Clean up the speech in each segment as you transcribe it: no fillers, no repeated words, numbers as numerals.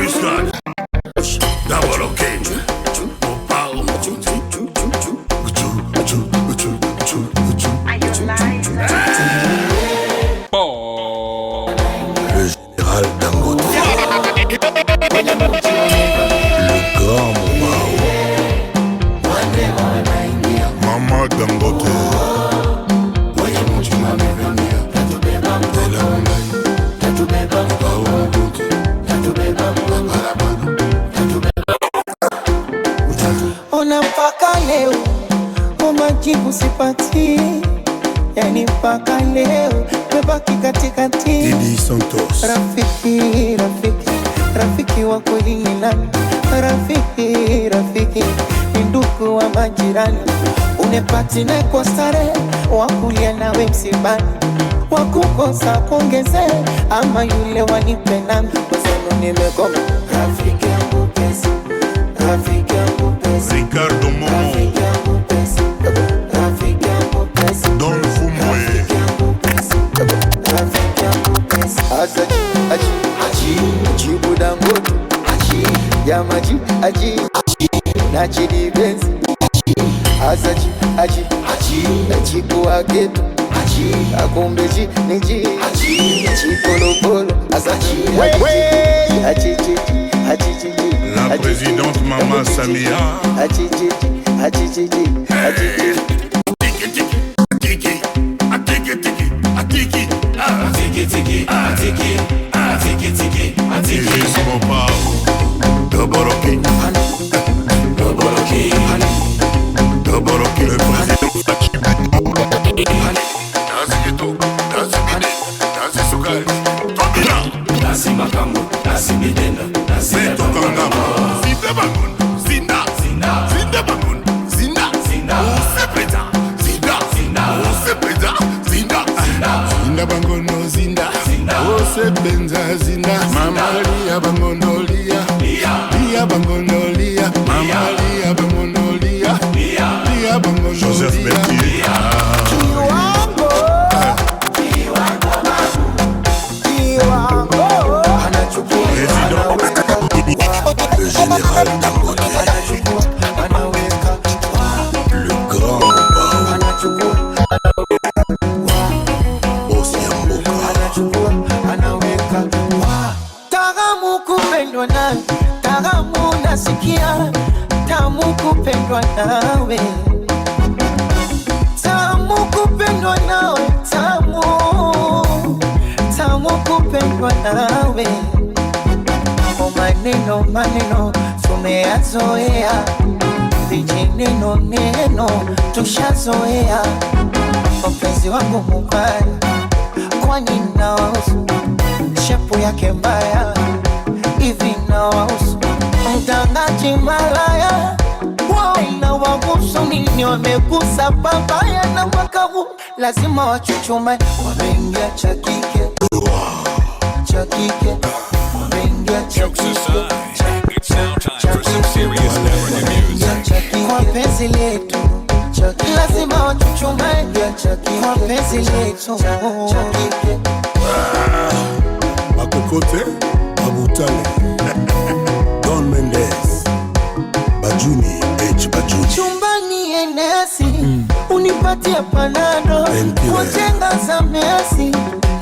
embuscade. Double OK. Le général Dangote. Le grand Mao. Maman Dangote. Ona mpaka leo majibu sipati, yani mpaka leo mebaki katikati. Didi Santos. Rafiki wa kweli ni nani? Rafiki ni ndugu wa majirani, unepati na kwa starehe, wakulia nawe msibani, wakukosa kuongeze, ama yule wanipe nami kwasenu nimekoma. Rafiki yangu pesa, rafiki yangu pesa, Ricardo Momo. rafiki yangu pesa, rafiki yangu pesa, Don Fumwe. rafiki yangu pesa. Jibu Dangote, Yamaji, na Chidi Benz, Chiku wa geto, Akumbeji, Niji, Chipolopolo, La présidente Maman Samia. Iris Mopao. Double OK. Double OK. Le président Nasi Sukari. Nasi Makambo, Nasi Midena, Nasi Beto Kangama. Zinda Bangun. Zinda. Zinda Bangun. Zinda. Usepeta. Zinda. Usepeta. Zinda. Zinda Bangono. Zinda. Usepenza. Zinda. Mama Lia Bangono Lia. Lia Bangono Lia. Mama Lia Bangono Lia. Lia Bangono Lia. Joseph Bertier. Le général Dangote. Le grand Osiamboka. Tagamu kupendwa nawe, tagamu nasikia, tamu kupendwa nawe, tamu kupendwa nawe, tamu kupendwa nawe. Maneno tumeyazoea, vijineno tushazoea. Mpenzi wangu mubaya, kwani nawahusu? Shepu yake mbaya, hivi nawahusu? Mtangaji malaya, wao inawahusu nini? Wamegusa babaya na wakavu, lazima wachuchume. Wameingia cha kike, kwa penzi letu, lazima wachuchume. Kwa penzi letu, Makokote, Mabutale, Don Mendes, Bajuni, Bajuni. chumbani enesi, unipatie panado, wajenga za Messi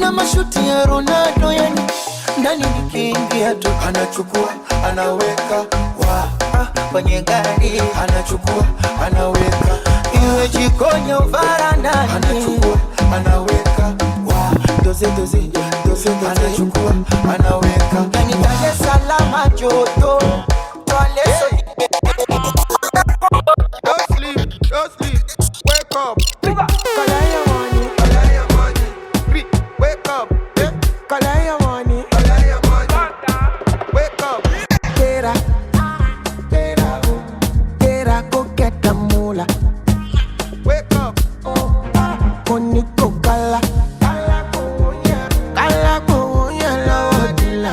na mashuti ya Ronaldo, yani ndani nikiingia tu anachukua anaweka kwenye gari, anachukua anaweka, iwe jikoni au varandani, anachukua anaweka doze anachukua anaweka, yani Dar es Salaam joto toaleso. Don't sleep, wake up. Wake up, wake up. Tera go get the moolah. Wake up. Koniko kala la wadila.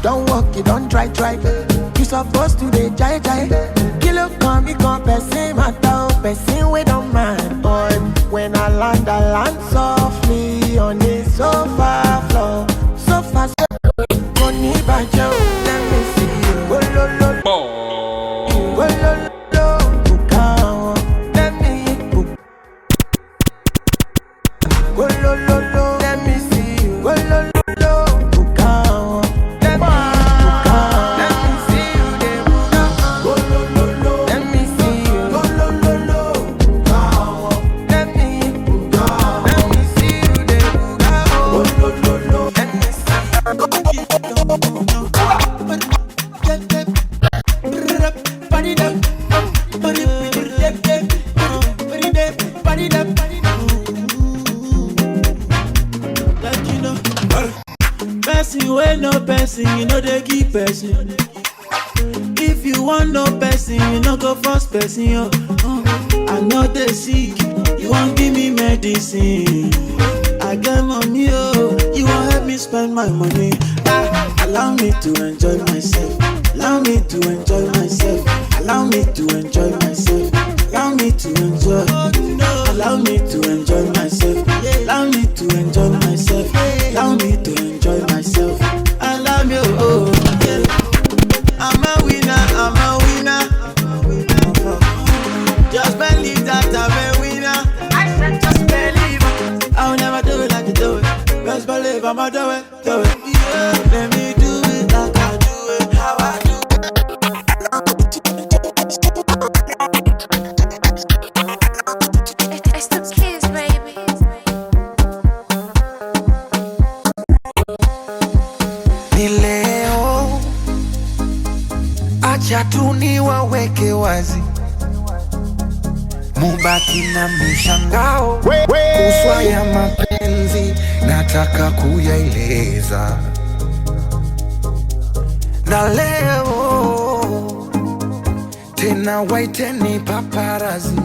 Don't walk, you don't try. You supposed to be jai. Kilo come, person matter, person we don't mind. Boy, when I land softly on the sofa floor. ní bàjẹ́ o. Let me see you. Gololo. Gololo. Buka wọn. Let me gololo. Let me see you. Gololo. Buka wọn. Let me see you. Dey buka. Gololo. Let me see you. Gololo. Buka wọn. Let me see you. Dey buka. Gololo. Let me see person wey no person, you know they give person. If you want no person, you no go force person. I know they sick, you won't give me medicine. I get money, you won't help me spend my money. Allow me to enjoy myself. Allow me to enjoy myself. Allow me to enjoy myself. Allow me to enjoy. Allow me to enjoy myself. Allow me to enjoy myself. Allow me to enjoy myself. I love you, oh yeah. I'm a winner, I'm a winner. Just believe that I'm a winner. I said just believe. I'll never do it like you do it. Best believe I'ma do it, do it. Yeah, let me do it like I do it, how I do it. It's the kids, baby. Ni leo, acha tu niwaweke wazi, mubaki na mishangao kuswa ya mapenzi, nataka kuyaeleza. Na leo tena waiteni paparazi,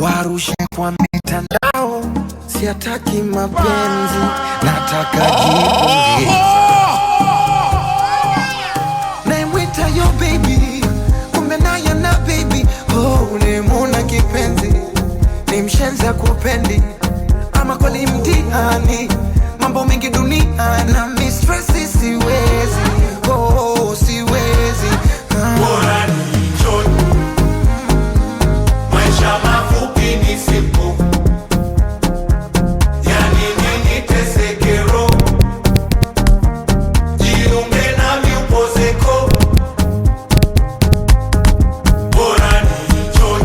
warushe kwa mitandao, siataki mapenzi, nataka jipongeza. Naimwita yo baby, kumbe naye na baby. Oh, ulimuna kipenzi, ni mshenza kupendi, ama kweli mtihani, mambo mengi dunia na mistressi siwezi. Oh, siwezi. Bora nienjoy. Maisha mafupi ni siku. Yani nini tesekero. Jiunge nami upozeko. Bora nienjoy.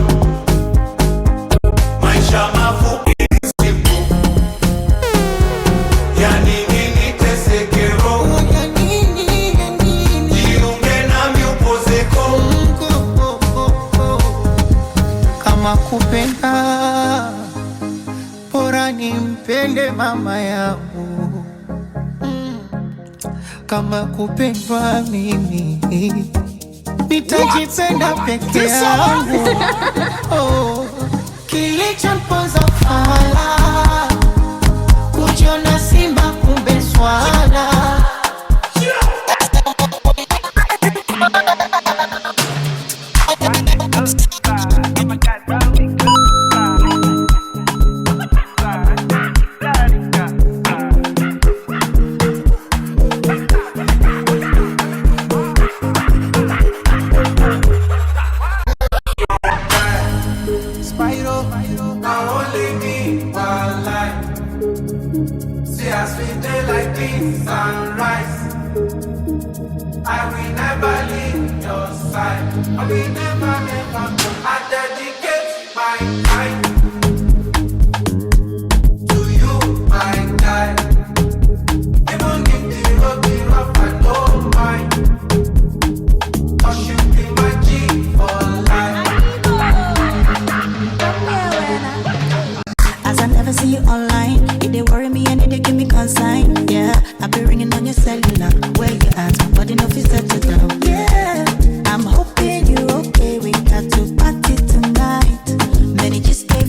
Maisha mafupi ni siku. Yani nini tesekero. Jiunge nami upozeko. Kama kupenda, bora nimpende mama yangu. Kama kupendwa mimi, nitajipenda peke yangu. Oh, kilichomponza fala, kujiona simba kumbe swala. Spyro, I only need one life. See us sweet day like this sunrise. I will never leave your side. I will never go. I dedicate my time to you, my guy. Even if the road be rough, I don't mind. 'Cause you be my G for life. As I never see you online, it they worry me and it they give me consign. Yeah, I be ringing on your cellular. Where you at? But enough is settled down. Yeah, I'm hoping you're okay. We got to party tonight. Many just stay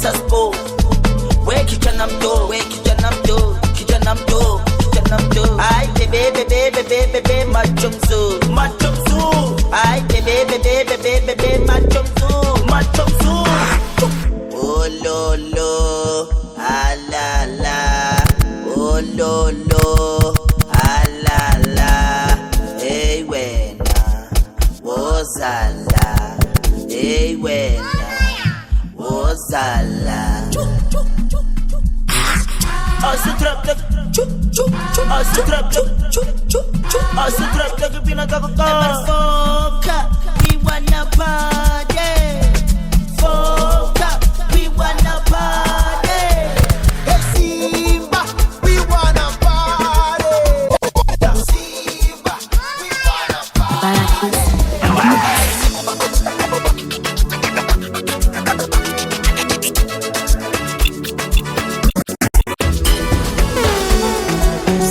Tasco. We kijana mdo, we kijana mdo, kijana mdo, kijana mdo. Ay bebe machomzo, machomzo. Ay bebe machomzo, machomzo. Oh lo lo, ah la la. Oh lo lo, ah la la. Hey wena, wozala. Hey wena, wozala. Asi trap tak, chu chu chu. Asi trap tak, chu chu chu. Asi trap tak pinataka. Foka, we wanna party. Foka, we wanna party. Hey Simba, we wanna party. Simba, we wanna party.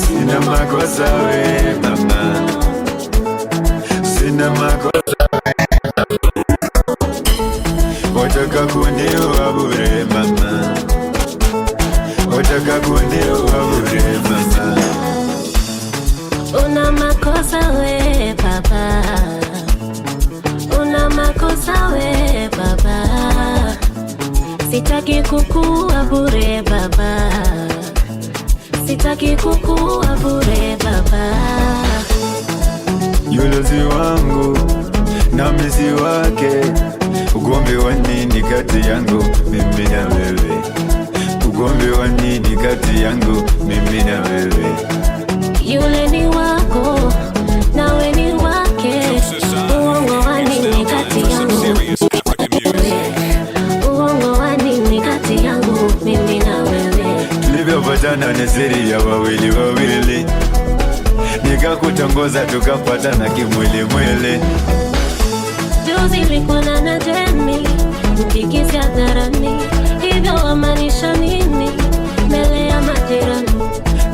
Sina makosa we mama, sina makosa we wataka kuniua bure mama, wataka kuniua bure mama. Una makosa we baba, una makosa we baba, sitaki kukua bure baba, sitaki kukua bure baba. Yulozi wangu na misi wake, ugombe wa nini kati yangu mimi na wewe? Ugombe wa nini kati yangu mimi na wewe? Yule ni wako, nawe ni wake. Uongo wa nini kati yangu? Uongo wa nini kati yangu mimi na wewe? Tulivyopatana ni siri ya wawili wawili, nikakutongoza tukapatana kimwili mwili. Juzi nilikuwa na Jemi, mkikisi hadharani, hivyo wamaanisha nini mbele ya majirani?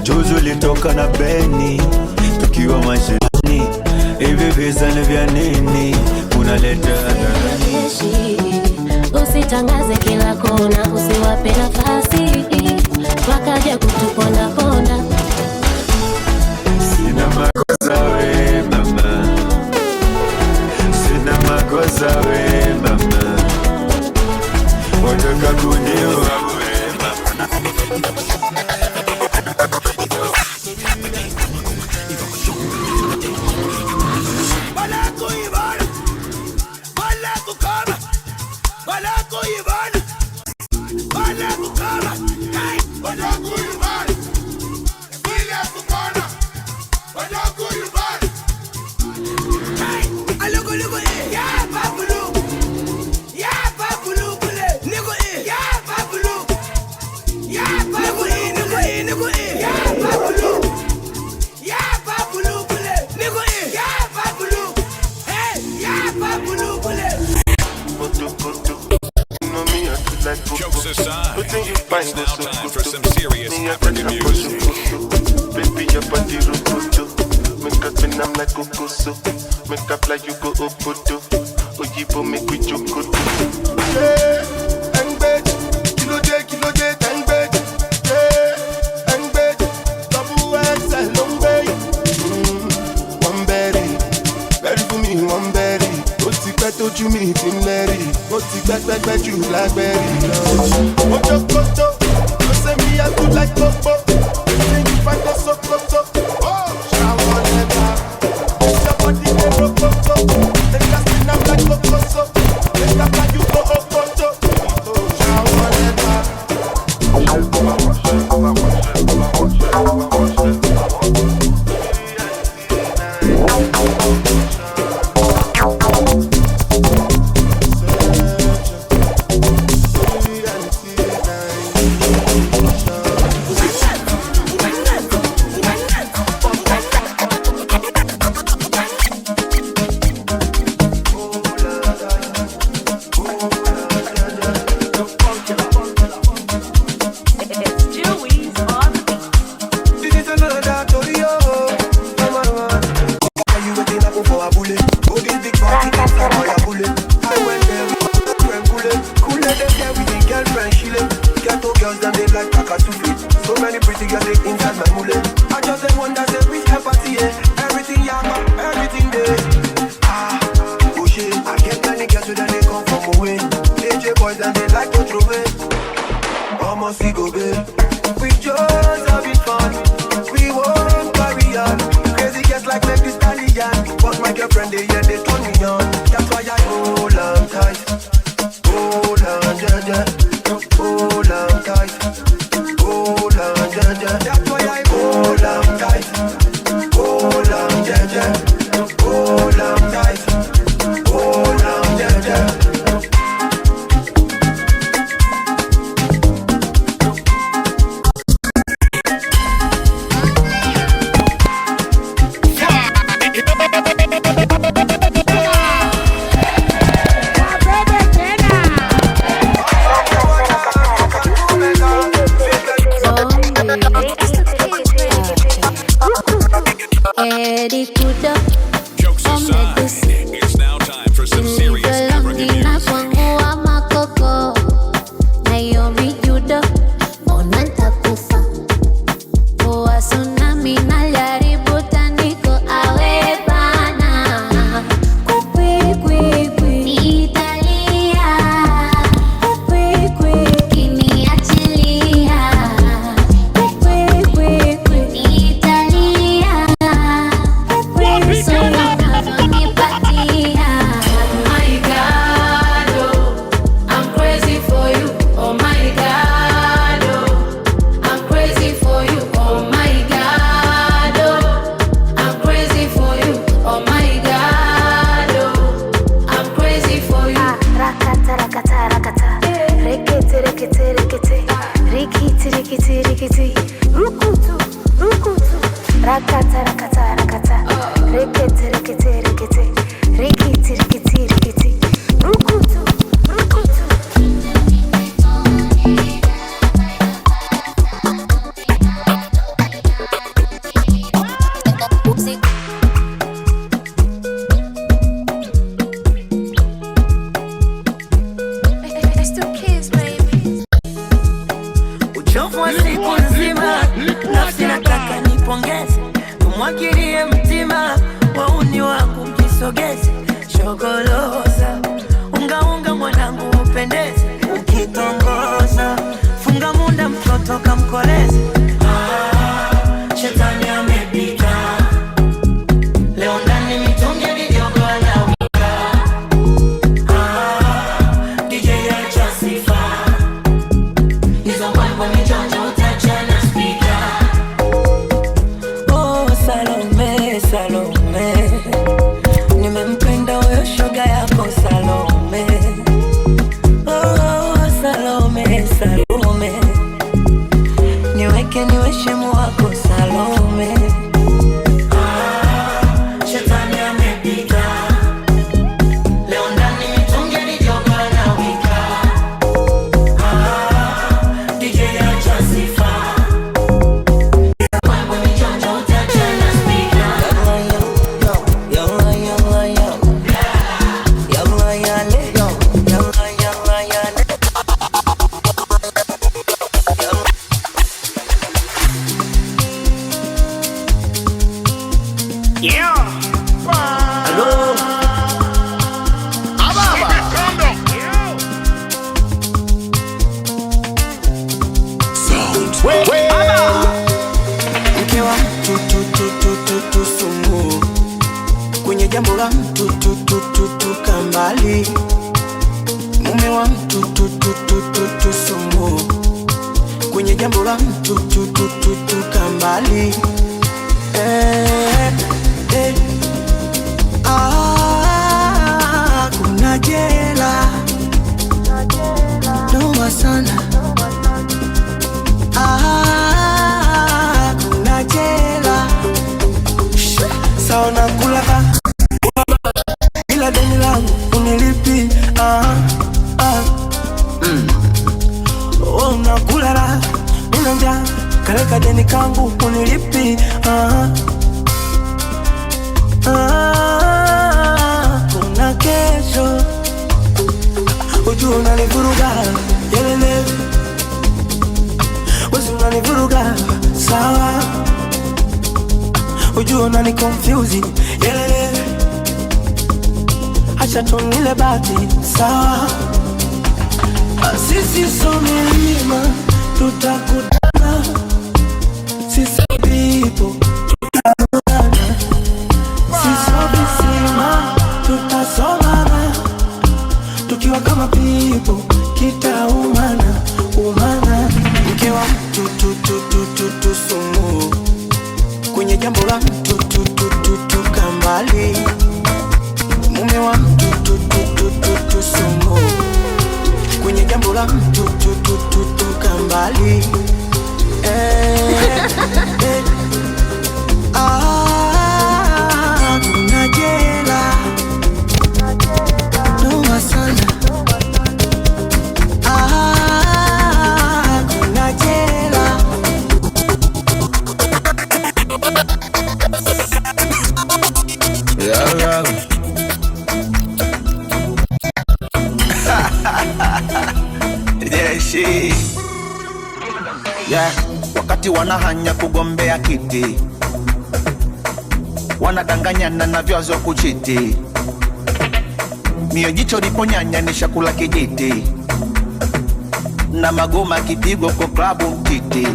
Juzi ulitoka na Beni, tukiwa mashirani, hivi visa ni vya nini unaleta hadharani? Usitangaze kila kona, usiwape nafasi wakaja kutuponda ponda. Sina makosa we mama, sina makosa we mama, wataka kuniua bure mama. Balako Ivan, balako kama, balako Ivan, balako kama, hey, balako Ivan, balako kama, balako Ivan, hey, aloko loko yeah babulu, kule, niko yeah babulu, yeah babulu, yeah babulu. Yeah, babulu kule, niko yeah, babulu. Hey, yeah, babulu kule. Jokes aside, it's now time for some serious African music. Baby, your body rokoto. Make up and I'm like Okoso. Make up like you go Opoto. Oyibo make we jokoto. Yeah, and bed. Kilo J, and bed. Yeah, and bed. Double XL, long bed. One berry. Berry for me, one berry. Oti pẹ́ tójú mi ti ń lẹ́rì. Ó ti gbẹ́gbẹ́gbẹ́ jù lágbẹ́rì lọ. Ojo koto, you say me I do like popo. Say you find us so koto. Oh, shower never. It's your body they rokoto. They casting up like kokoso. They cap like you go okoto. Oh, shower never. Cool, let them there with the girlfriend. girls them they like Takasufi. So many pretty girls they inside my mule. I just say wonder say which empathy, everything yama, everything there. Oh shit, I get many girls who then they come from away. AJ boys and they like to throw it. Almost see go babe. We just having fun. We won't carry on. Crazy girls like make this stallion. But my girlfriend they yeah they turn me on. That's why I hold on tight. Hold on, jaja. Hold on tight. Hold on, jaja. That's why I hold on tight. Hold on, jaja. Hold on tight. Hold on, jaja. It's now time for some serious African music. sawa. Ujua unani confusing, yeah. Acha tunile bati, sawa. Sisi so milima, tutakutana. Sisi people, tutakutana. Sisi visima, tutasomana. Tukiwa kama people, kitaumana, umana. Mkiwa mtu sumu, kwenye jambo la mtu kambali. Mume wa mtu sumu, kwenye jambo la mtu kambali. Kuna jela noma sana. Kuna jela. Yeah, wakati wanahanya kugombea kiti, wanadanganyana na vyazo kuchiti. Mio jicho liponyanya ni shakula kijiti, na magoma kipigo kwa klabu mtiti.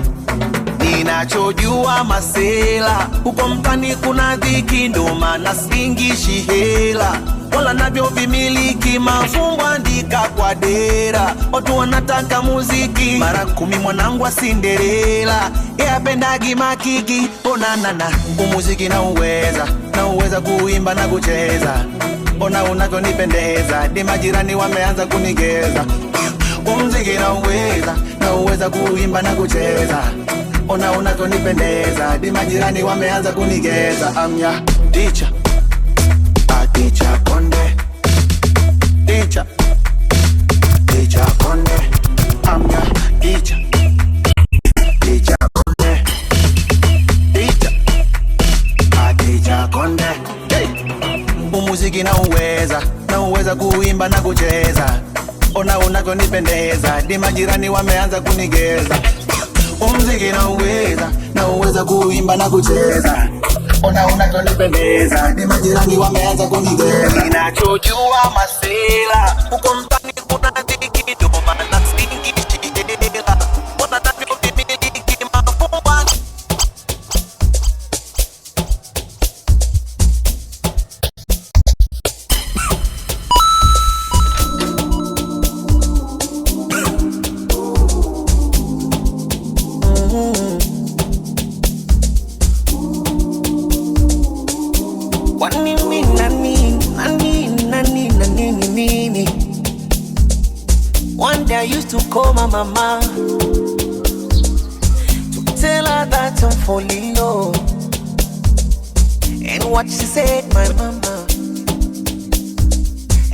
Ninachojua masela, huko mtani kuna dhiki, ndo maana singishi hela. Wala navyo vimiliki, mafumbo andika kwa dera. Watu wanataka muziki, mara 10 mwanangu wa Cinderella. Yapendagi makiki, onanana, umuziki na uweza kuimba na kucheza. Ona unavyonipendeza, di majirani wameanza kunigeza. Umuziki na uweza kuimba na kucheza. Ona unavyonipendeza, di majirani wameanza kunigeza. Amya teacher, teacher Konde, teacher Konde, I'm your teacher Konde, teacher Konde. Hey, umuziki na uweza kuimba na kucheza. Ona unavyonipendeza, di majirani wameanza kunigeza. Umuziki na uweza kuimba na kucheza. Ona unavyonipendeza, di majirani wameanza kunigeza. Ninachojua masela, huko mtani kuna dhiki, ndo maana singishi hela. Ona navyo vimiliki, mafumba. One day I used to call my mama to tell her that I'm falling low. And what she said, my mama,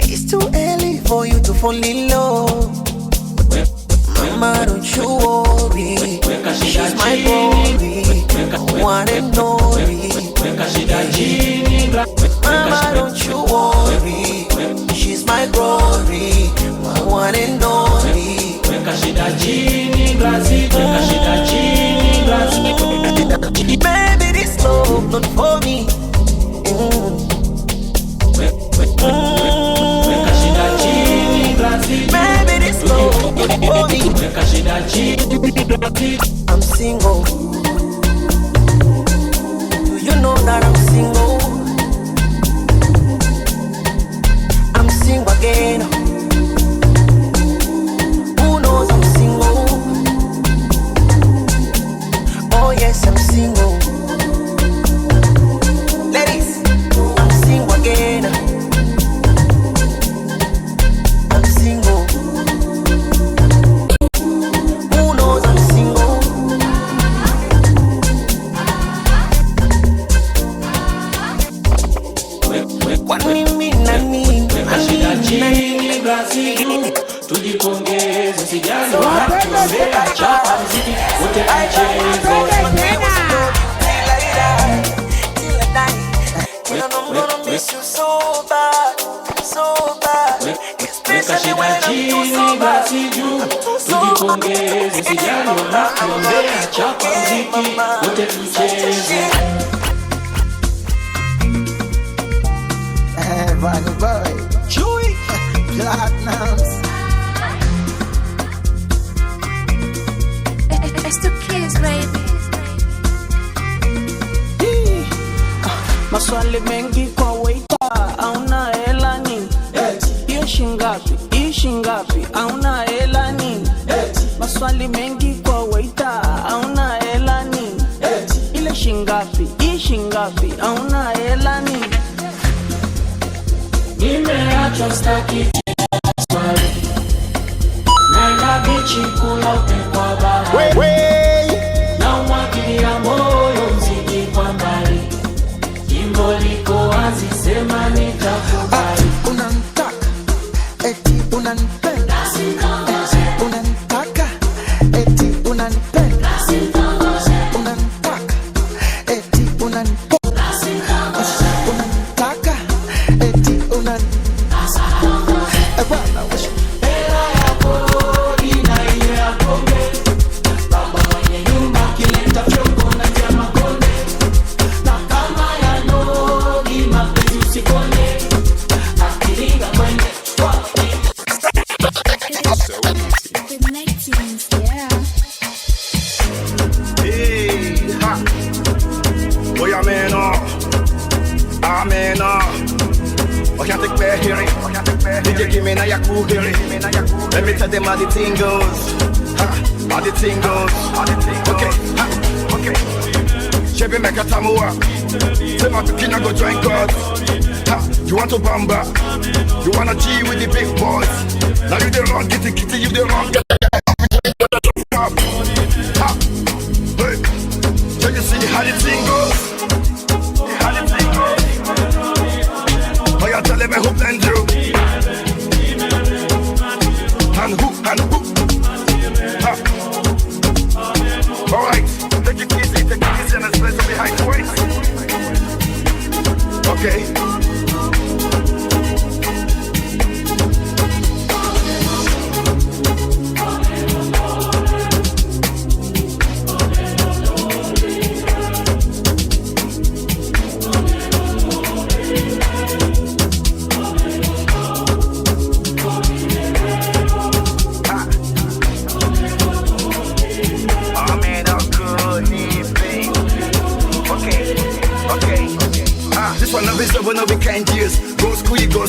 it's too early for you to fall in love. Mama, don't you worry, she's my glory, one and only. Mama, don't you worry, she's my glory, my one and only. Baby, this love not for me. Baby, this love not for me. I'm single. Do you know that I'm single? I'm single again. Who knows I'm single? Oh yes, I'm single. Ladies, I'm single again. I'm single. Who knows I'm single? Tujipongeze, sijali watuombea chazi, wote tucheze. I'm gonna miss you so bad, so bad. It's been weka shida chini basi juu, tujipongeze, sijali wanakuombea, chapa mziki wote tucheze. Vanny Boy, Chewy, Platinums. It's the kids, baby. Maswali mengi kwa waiter, hauna hela nini? Hiyo shingapi? Hii shingapi? Hauna hela nini? Maswali mengi kwa waiter, hauna hela nini? Ile shingapi? Hii shingapi? Hauna hela nini? Nimeachwa staki swali, naenda bichi kula upepo wa bahari, na umwagilia moyo mziki kwa mbali, jimbo liko wazi, sema nitakubali. Unanitaka, eti unanipenda, unanitaka, eti unanipenda, unanitaka, eti unanipenda, unanitaka, eti unanipenda. Hela ya kodi na ile ya kombe, baba mwenye nyumba kileta fyongo na tia makonde, na kama ya nogi mapenzi usikone, akilinga mwende wapi. Hey, ha. Boy, amen, amen. I can't take back hearing. DJ, give me now your cool hearing. Let me tell them how the thing goes. How the thing goes. Okay, okay. Chebe make a tamua. Say my tukina go join God. You want to bamba? You wanna G with the big boys? Now you the wrong, get the kitty, you the wrong. Hey, can you see how the thing goes? How the thing goes? Oh, you're telling me who blend you? And who? Alright, take it easy and let's play some behind the weights. Okay. This one of is over no weekend years. Go school, you go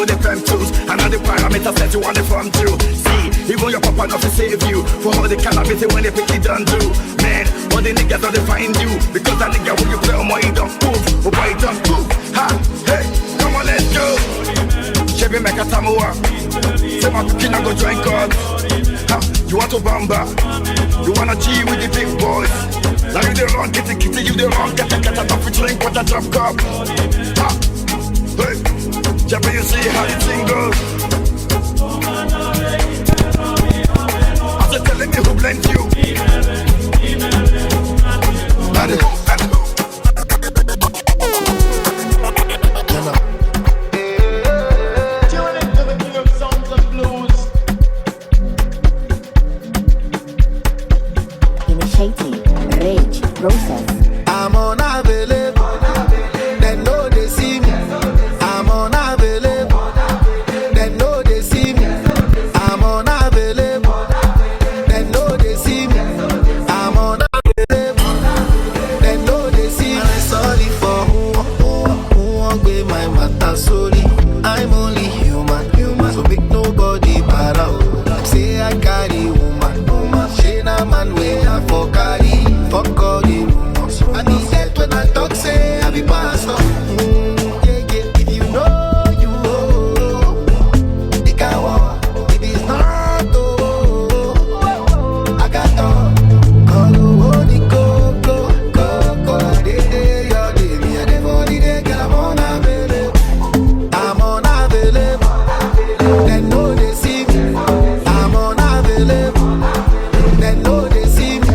the fam tools. Another parameter set you on the farm too. See, even your papa not to save you. For all the cannabis when they pick it done do. Man, all the niggas don't find you. Because that nigga when you play on my don't move. Oh boy, don't move. Ha, hey, come on, let's go. Chevy make a tamua. Say my kid go join God. Ha, you want to bamba? You wanna G with the big boys? Now you the wrong, get the kitty, you the wrong, get a top drink, what a drop cup. Ha! Hey! Jabba, you see how the thing goes? After telling me who blends you. And who? Tune into the king of songs and blues. Initiating rage process. I'm unavailable. They know they see me. I'm unavailable. They know they see me. I'm unavailable. They know they see me. I'm unavailable. They know they see me. I'm sorry for who won't be my matter. Sorry, I'm only human. So make nobody para. Say I carry woman. She na man way I for carry. Fuck all the rumors. I need that when I talk, say I be pastor. If you know, you know. The cow, if it's not, I got all. Call the coco. They, your day, me and the body, they get I'm unavailable. I'm unavailable. They know they see me. I'm unavailable. They know they see me.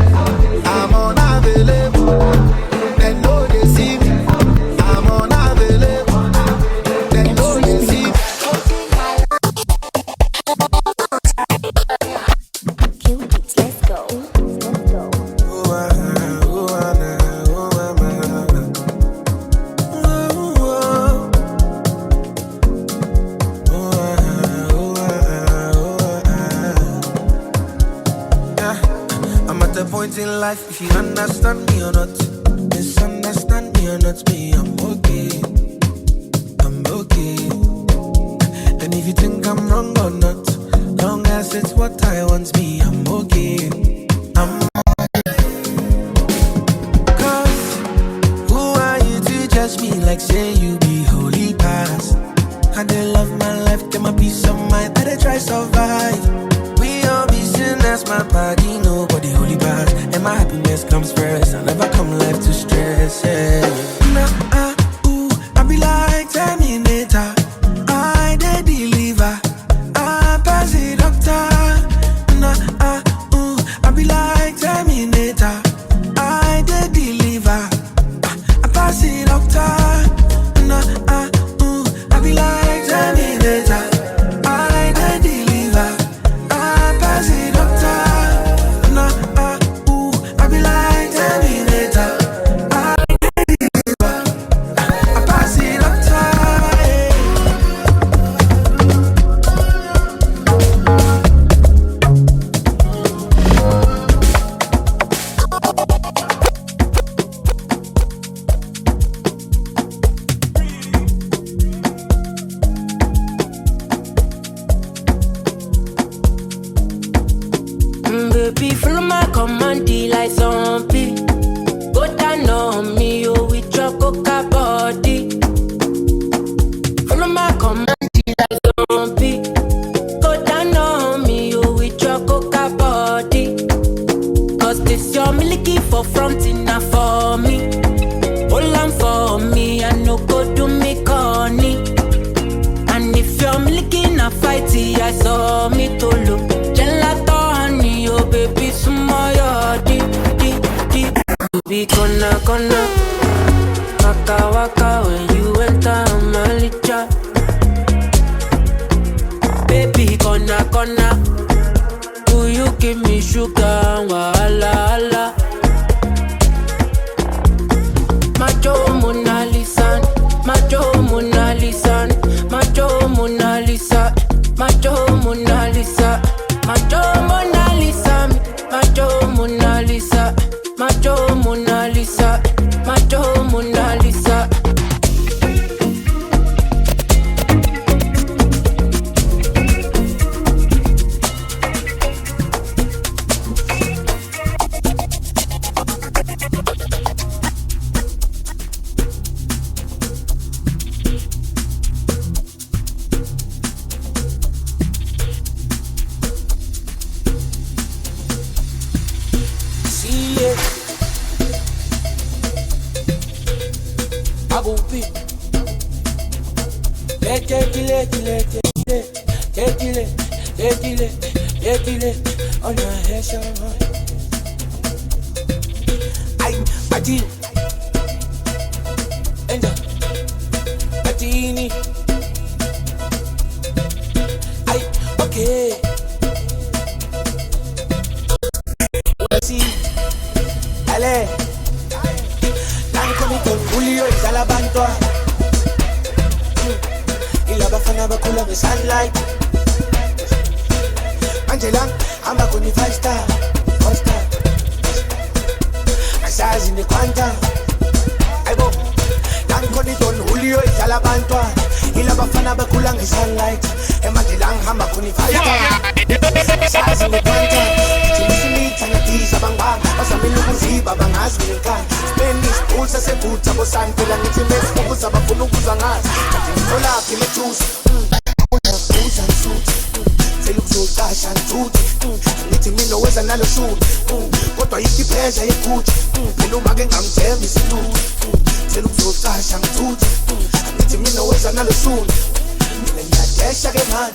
the point in life if you understand me or not. Misunderstand me or not, me, I'm okay. I'm okay. And if you think I'm wrong or not, long as it's what I want, me, I'm okay. I'm judge me like say you be holy past. And they love my life, get my peace of mind, that I try survive. We all be sinners, my body, nobody holy past. And my happiness comes first, I never come life to stress, yeah. I be like Terminator, I they deliver, I pass it doctor. I be like Terminator, I they deliver, I pass it doctor. I be like Terminator, I can deliver, I pass it doctor. I be like Terminator, I can deliver, I pass it doctor. Baby, follow my command, like zombie. Go down on me, oh, with your coca body. Follow my command, like zombie. Go down on me, oh, with your coca body. Cause this your milky for front enough for me. Hold on for me, I no go do me corny. And if you're milky na fighty, I saw me to look. Oh baby, sumoyo di be gonna waka waka when you enter my licha. Baby, gonna do you give me sugar? Wala. Macho Mona Lisa, Macho Mona Lisa, Macho Mona Lisa, Macho Mona Lisa, Macho Mona Lisa, Macho Mona Lisa, Macho Mona Lisa, Macho Mona Lisa. On your head, so I did. And Patini. Okay. See, Ale. Tanko con Julio y Salabantoa. Y la bafana bakula de sunlight. Angela, I'm back on the 5-star, 4-star. I size in the quanta. I go. Tanko ni Don Julio y Salabantoa. Y la bafana bakula de sunlight. Angela, I'm back on the 5-star. I size in the quanta. Chimusimi, Tanati, Sabanga. Osamili Kuziba, Bangas, Milka. Spanish, Pulsa, Seputa, Bosanto, and it's a mess. Pusa, Bafunukuzangas. Katinola, Kimetus. Boots and suits. They look so dash and toot. Letting me know where's another shoot. What are you keep pressure, you coach? They know Magan, I'm telling me salute. They look so dash and toot. Letting me know where's another shoot. Then you dash again, man.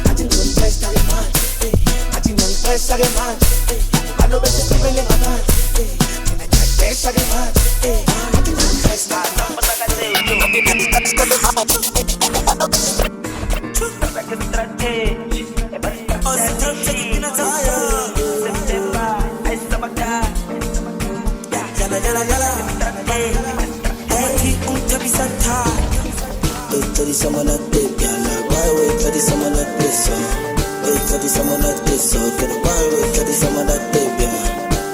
I didn't know the best of man. I didn't know the best of man. I know better people in my man. Then I dash again, man. I didn't know the best of man. Wait till the summer not dead, girl. Why wait till the summer not this? Wait till the summer not this. Why wait till the summer not dead, girl.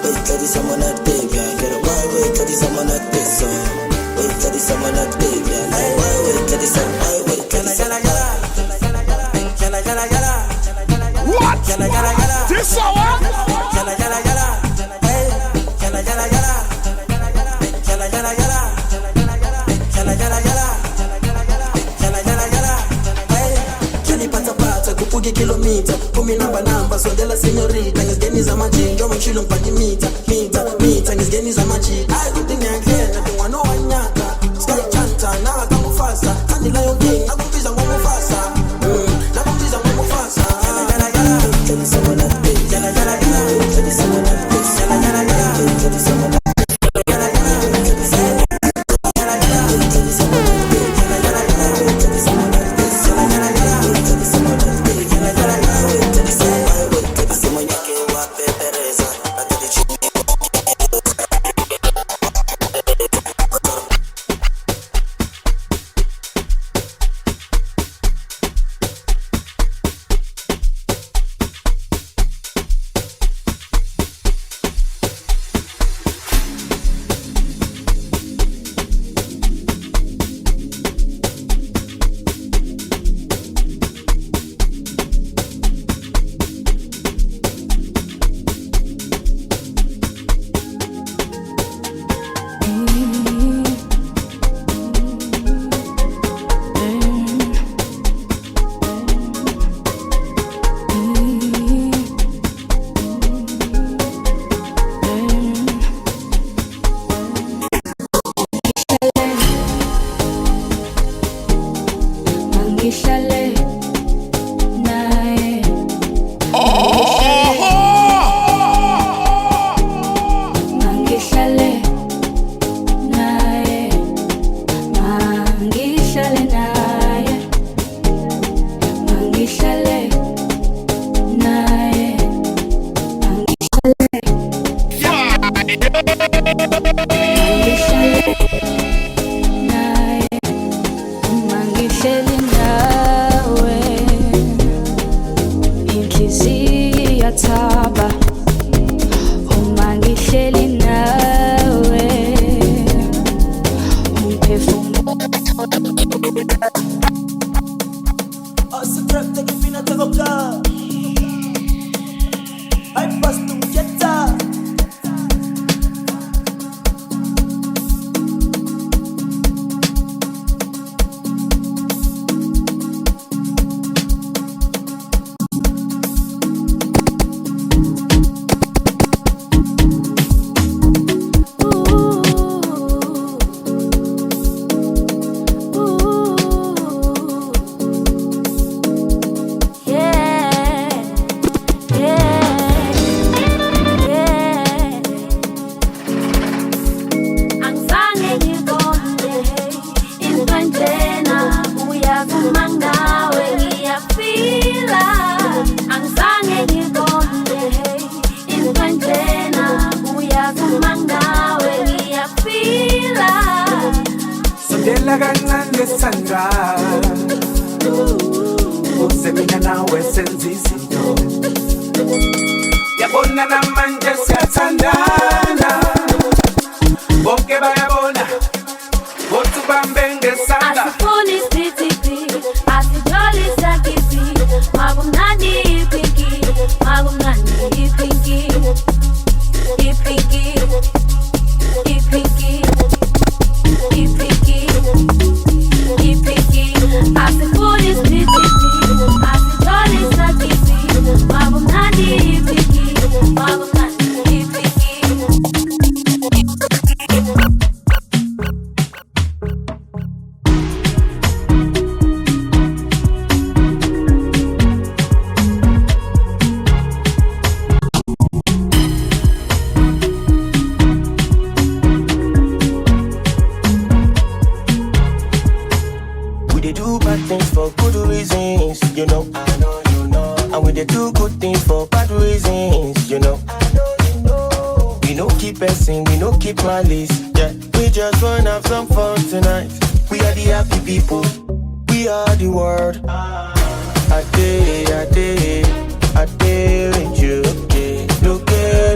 someone I dig, girl. Get away, wait till the someone I dig, so. Wait till the someone I dig, girl. Wait till the someone I wait till the someone I What? This hour? Kupugi kilomita, kumi namba, sondela senyorita. Ngisgeni za majinjo, mchilo mpadi mita. Ngisgeni za majita. Ay, kutini angena, tuwano wanyaka. Sky chanta, na kamu fasa. Kani lion king, nakumbiza mwamu fasa. Nakumbiza mwamu fasa. Tell someone that big. Tell someone that big. Tell someone that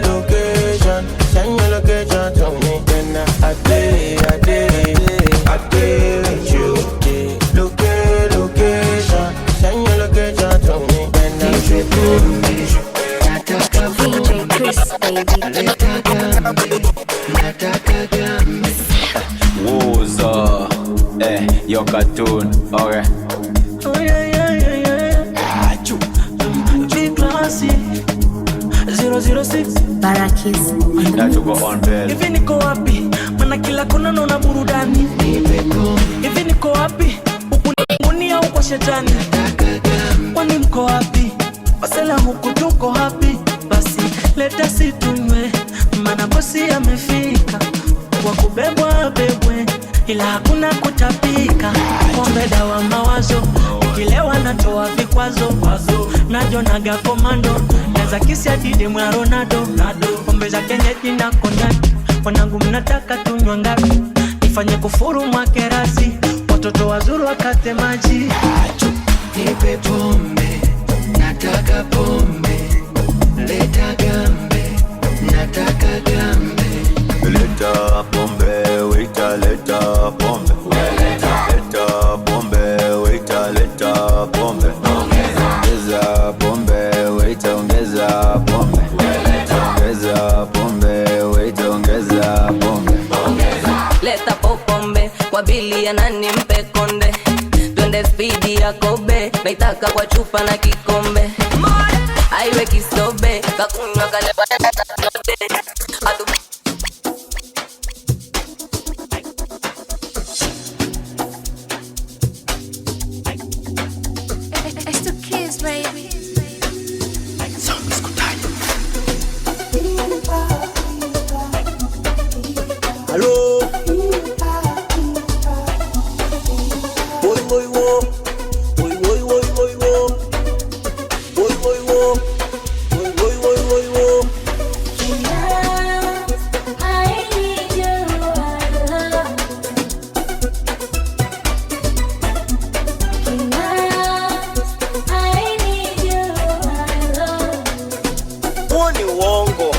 location, send Chris, baby. Woza, your cartoon, okay. Oh yeah. Big classy. 006 Barakis. That you go on bed. Hivi niko wapi? Mana kila kona naona burudani. Hivi niko wapi? Huku mbinguni au kwa shetani? Kwani mko wapi? Wasela huku tuko happy. Basi leta situnywe, mana bosi amefika. Kwa kubebwa bebwe, ila hakuna kutapika. Pombe dawa mawazo, ukilewa natoa vikwazo. Najo naga komando, neza kisi adide mwa Ronaldo. Pombe za kenyeti na konyaki, wanangu mnataka tunywa ngapi? Nifanye kufuru mwakerasi, watoto wazuru wakate maji. Nipe pombe, nataka pombe. Leta gambe, nataka gambe. Leta pombe, waiter, leta pombe. Leta pombe, waiter, leta pombe. Ongeza pombe, waiter, ongeza pombe. Ongeza pombe, waiter, ongeza pombe. Leta pombe, kwa bili ya nani mpe konde. Twende speedi ya kobe, naitaka kwa chupa na kikombe. Aiwe kisobe, kakunywa kalewa note. It's the kids, baby. Hello. Boy, boy, wo. Boy, boy, boy, boy, wo. Boy, boy, wo. Boy, boy, boy, boy, wo. I need you, I love. I need you, I love. Woni wongo.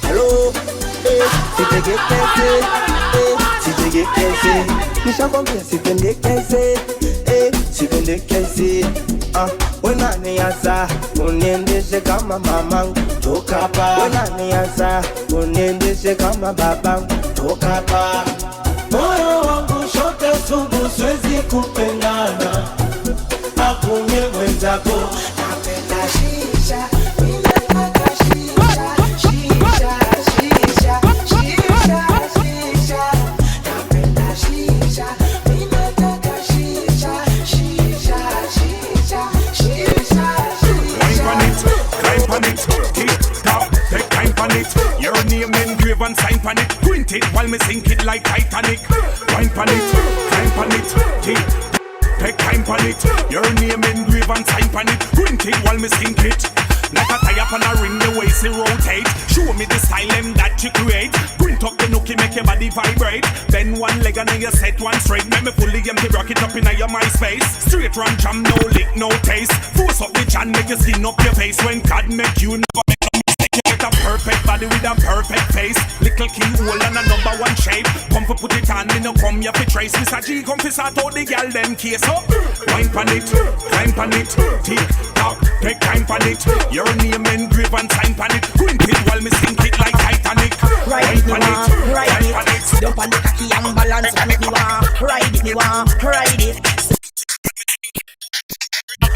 Hello. Sipendekeze, nishakwambia sipendekeze, sipendekeze. Unanianza uniendeshe kama mamangu, toka hapa. Unanianza uniendeshe kama babangu, toka hapa. Moyo wangu shote sugu, siwezi kupendana. Akunye mwenzako, napenda shisha. Your name engraved and sign pan it. Print it while me sink it like Titanic. Wine pan it, climb pan it, take time pan it. Your name engraved and sign pan it. Print it while me sink it. Like a tie up on a ring, the waist it rotate. Show me the style that you create. Print up the nookie, make your body vibrate. Bend one leg and then you set one straight. Make me fully empty, rock it up in your MySpace. Straight run jam, no lick, no taste. Force up the chan, make you skin up your face. When God make you never make a mistake. You get a perfect body with a perfect face. Little keyhole and a number one shape. Come for put it on, me no come here for trace. Mr. G come for sort out the girl them case up. Wine pan it, climb pan it, tick tock, take time pan it. Your name engraved and sign pan it. Print it while me sink it like Titanic. Ride it, me want, ride it. Sit up on the cocky and balance, and me want, ride it, me want, ride it.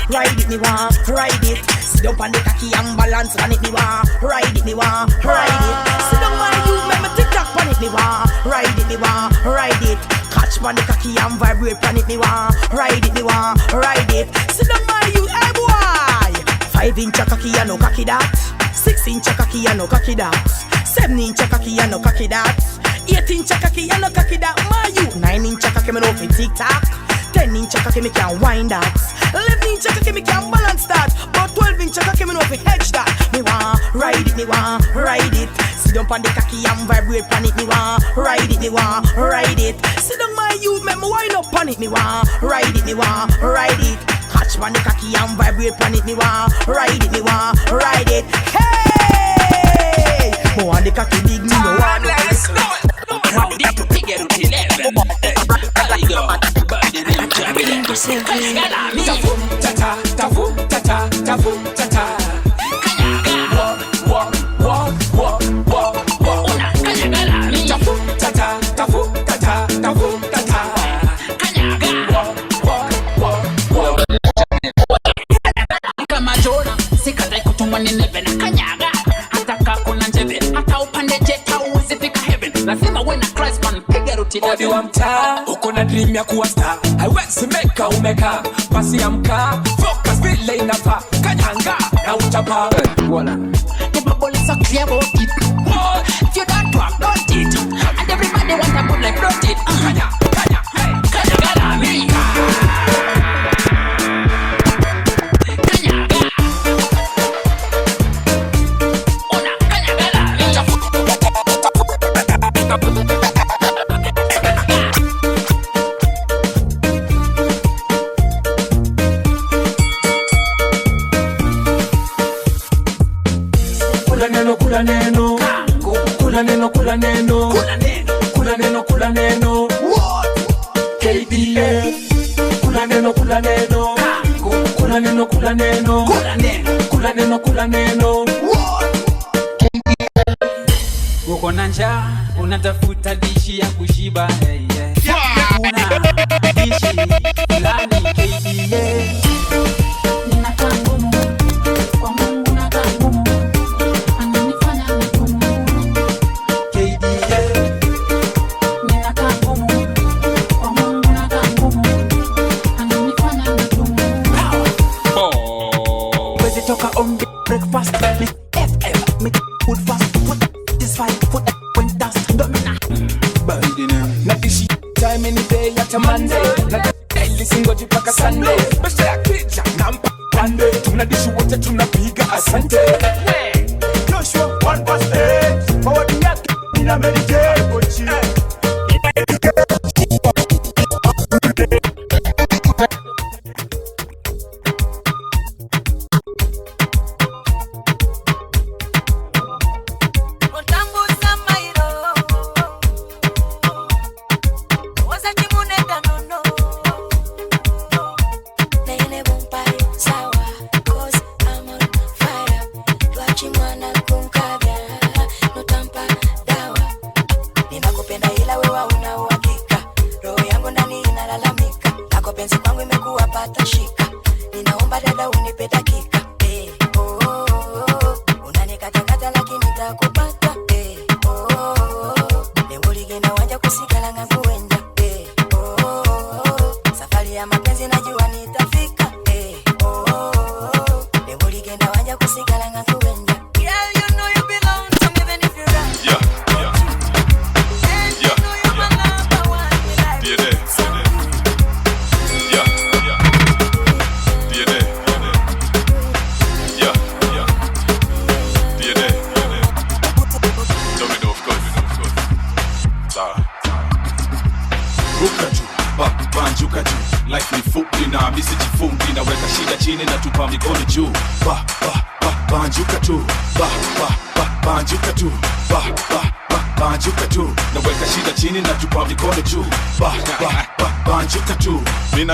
Ride it, me want, ride it. Sit up on the cocky and balance, and it me want, ride it, me want, ride it. Sit down my you, make me tick tock on it, me want, ride it, me want, ride it. Catch on the cocky and vibrate on it, me want, ride it, me want, ride it. Sit down my you, hey boy. 5-inch cocky and no cocky that. 6-inch cocky and no cocky that. 7-inch cocky and no cocky that. 8-inch cocky and no cocky that. My you, 9-inch cocky me no fit tick tock. 10-inch cocky me can wind that. 11-inch cocky me can balance that. But 12-inch cocky me no fit hedge that. Me want ride it, me want ride it. Sit down on the cocky and vibrate on it. Me want ride it, me want ride it. Sit down my youth, me wind up on it. Me want ride it, me want ride it. Catch on the cocky and vibrate on it. Me want ride it, me want ride it. Hey, me want the cocky big, me no want the Walk, odi wa mtaa, uko na dream ya kuwa star. Haiwezi meka umeka, pasi ya mkaa, focus vile inafaa, kanyanga na uchapa. Wala the bubble is so clear about it. Oh, if you don't talk, don't it. And everybody want a good life, don't it. Kanya, kanya, hey, kanya gala me. Kula neno, kula neno, kula neno, kula neno, kula neno, kula neno, KDA. Kula neno, kula neno, kula neno, kula neno, kula neno, kula neno, uko na njaa, unatafuta dishi ya kushiba. Una dishi fulani KDA. Toka on the breakfast, me FM, me food fast, put this fire, put that when dust, domina. Na dishi time any day at a Monday, na daily single jipaka Sunday. Best ya kija nampa pande, tuna dishi wote tunapiga asante. Joshua 1:8, forward yake ina meditate kochi.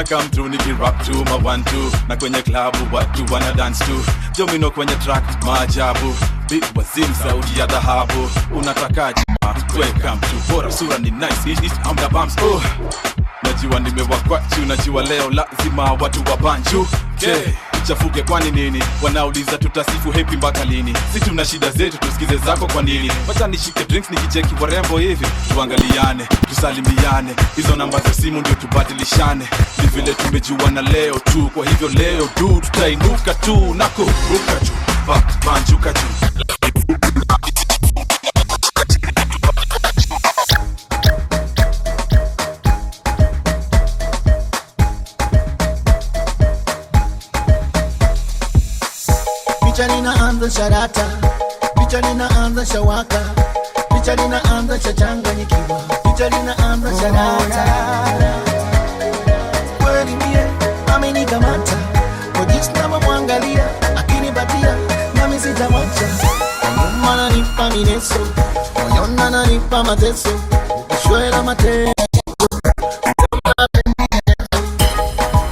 Come through niki rap to my 1-2 na kwenye klabu watu wana dance to Domino kwenye track maajabu beat wazim sauti ya dhahabu unatakaje welcome to bora sura ni nice it I'm the bumps oh najua nimewakwachu najua leo lazima watu wabanju okay chafuke kwani nini wanauliza tutasifu happy mpaka lini si tuna shida zetu tusikize zako kwa nini wacha nishike drinks nikicheki warembo hivi tuangaliane tusalimiane hizo namba za simu ndio tubadilishane ni vile tumejuana leo tu kwa hivyo leo tu tutainuka tu na kuruka tu banjuka tu Picha linaanza sharata, picha linaanza shawaka, picha linaanza shachanganyikiwa, picha linaanza sharata. Kweli mie amenikamata, kwa jinsi navyomwangalia akinipatia nami sitamwacha. Nyuma ananipa mineso, moyoni ananipa mateso, ukishwela mateso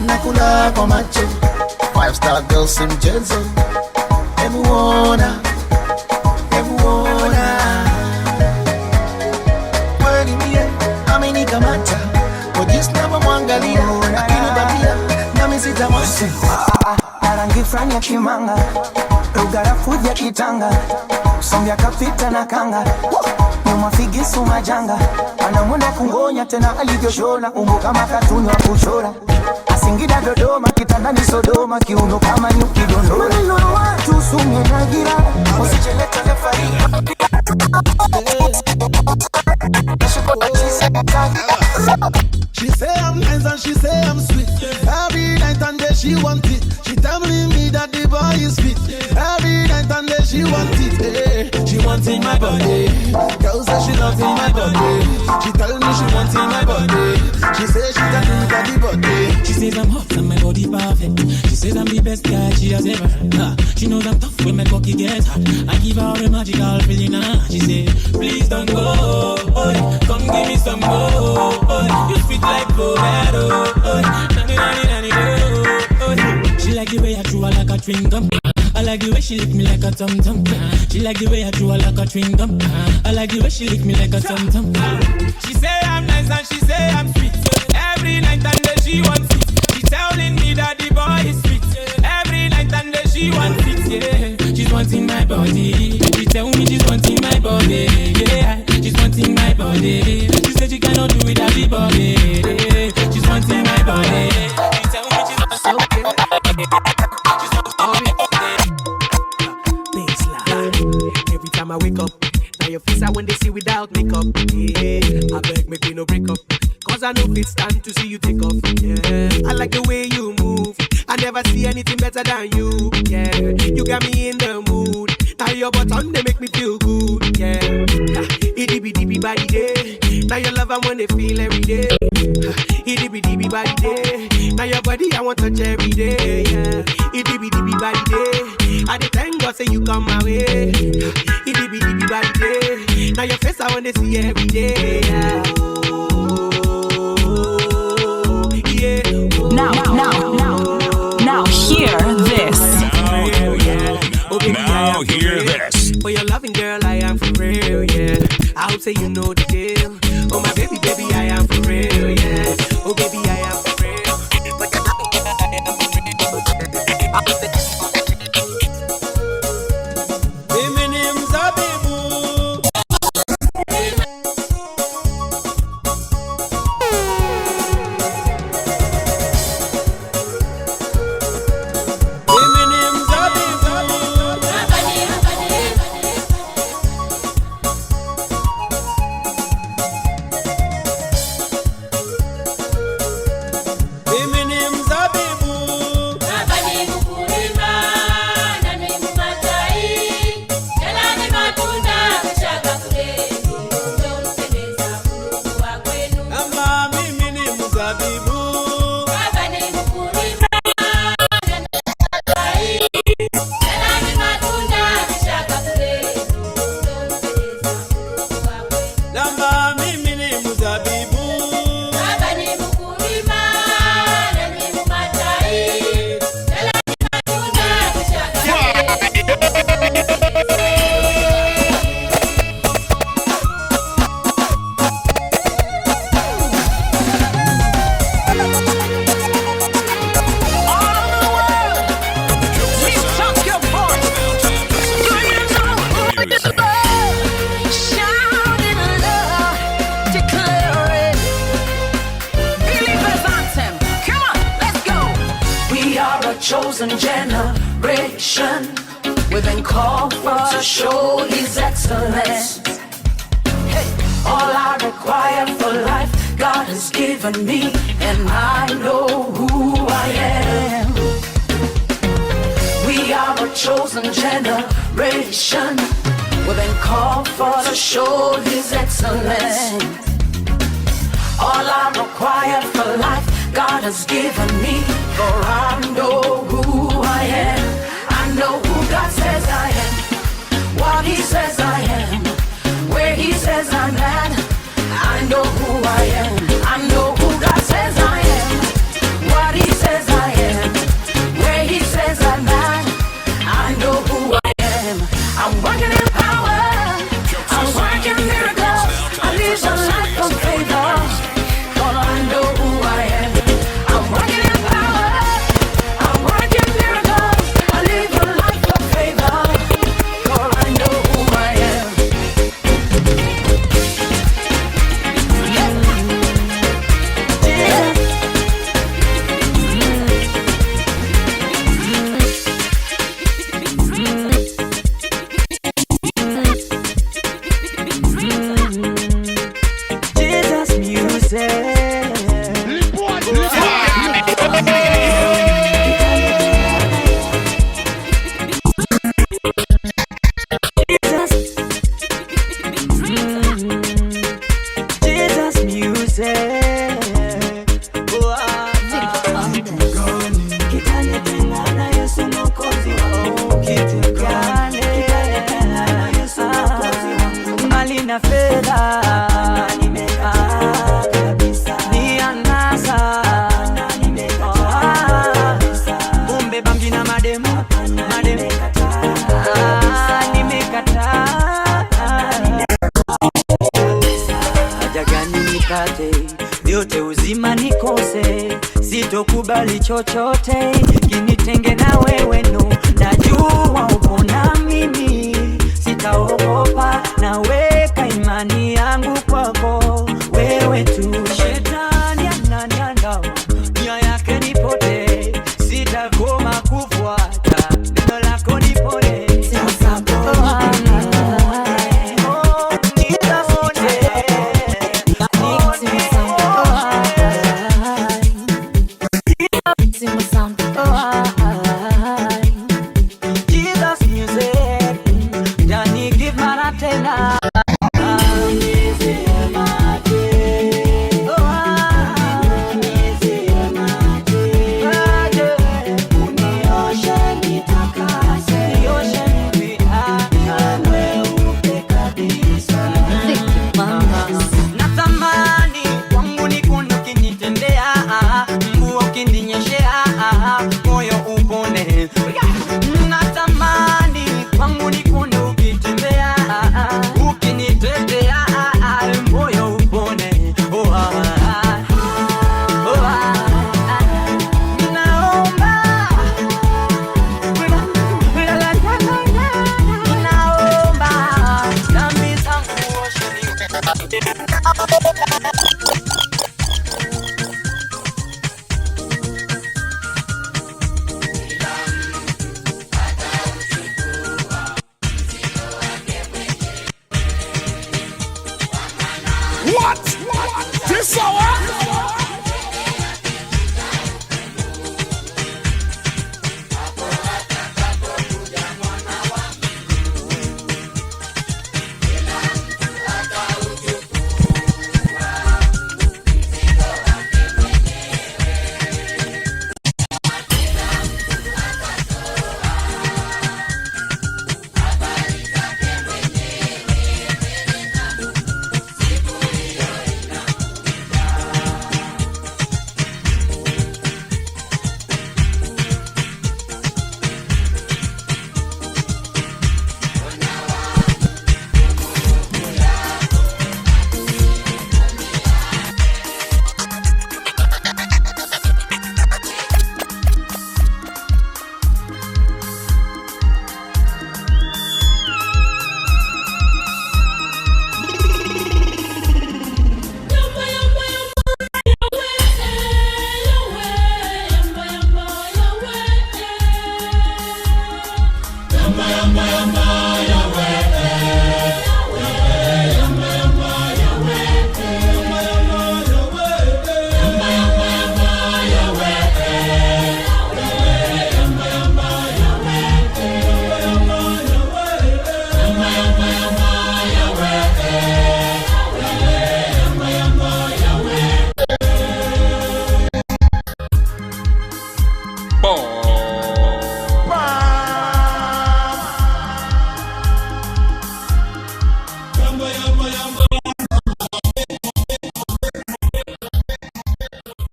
nakula kwa macho, 5-star girl si mchezo. Emuona kweli mie amenikamata, kwa jinsi navyomwangalia akinipatia nami sitamwacha. Na rangi frani ya kimanga, lugha ya fuja kitanga, sombya kapita na kanga, mafigisu majanga, anamwona kungonya tena alivyoshona, umbo kama katuni wa kuchora. Asingida Dodoma, kitandani Sodoma, kiuno kama nyuki dondora. Maneno ya watu sumye na gira, usicheleta lefari. She say I'm nice and she say I'm sweet. Every night and day she want it. She telling me that the boy is fit. Every night and day she want it. Hey, she wants in my body. Girl say she loves in my body. She tell me she wants in my body. She say she can do body body. She says I'm hot and my body perfect. She says I'm the best guy she has ever. She knows I'm tough when my cocky gets hot. I give her a magical feeling. She say please don't go. Come give me some more. You speak like Bovedo. She like the way I chew her like a chewing gum. I like the way she lick me like a tum tum. She like the way I chew her like a chewing gum. I like the way she lick me like a tum tum. She say I'm nice and she say I'm sweet. Every night and day she wants it. She telling me that the boy is sweet. Every night and day she wants it. Yeah, she's wanting my body. She tell me she's wanting my body. Yeah, she's wanting my body. She said she cannot do without the body. She's wanting my body. She tell me she's so okay. Every time I wake up, now your face I when they see without makeup. Yeah, I beg make me no break up, cause I know it's time to see you take off. Yeah, I like the way you move. I never see anything better than you. Yeah, you got me in the mood. Now your button they make me feel good. Yeah, itty bitty body day. Now your love I wanna feel every day. Itty bitty body day. Now your body I want to touch every day. Yeah, itty bitty body day. I dey thank God say you come my way. Itty bitty body day. Now your face I wanna see every day. Yeah. Now hear this. Now hear this. For your loving girl, I am for real, yeah. I hope say you know the deal. Oh my baby, I am for real, yeah. Oh baby, I am for real. But your loving girl, I am for real. Baby name's Abibu. Chosen generation, we've been called for to show His excellence. Hey, all I require for life, God has given me, and I know who I am. We are a chosen generation, we've been called for to show His excellence. All I require for life, God has given me, for I know who I am. I know who God says I am, what He says I am, where He says I'm at. I know who I am. I know who God says I am, what He says I am, where He says I'm at. I know who I am. I'm working in power, I'm working miracles. I live a life of favor, for I know who I am. I'm working in power, I'm working miracles. I live a life of favor, for I know who I am. sina fedha, nimekaa kabisa, ni anasa, nimekataa, kumbe bangi na madem, nimekataa, haja gani nipate, vyote uzima nikose, sitokubali chochote kinitenge na wewe, no, najua uko na mimi, sitaogopa, naweka imani yangu kwako, wewe tu. Shetani ananiandama, nia yake nipote, sitakoma kufuata, neno lako nipone, sasa What? This hour?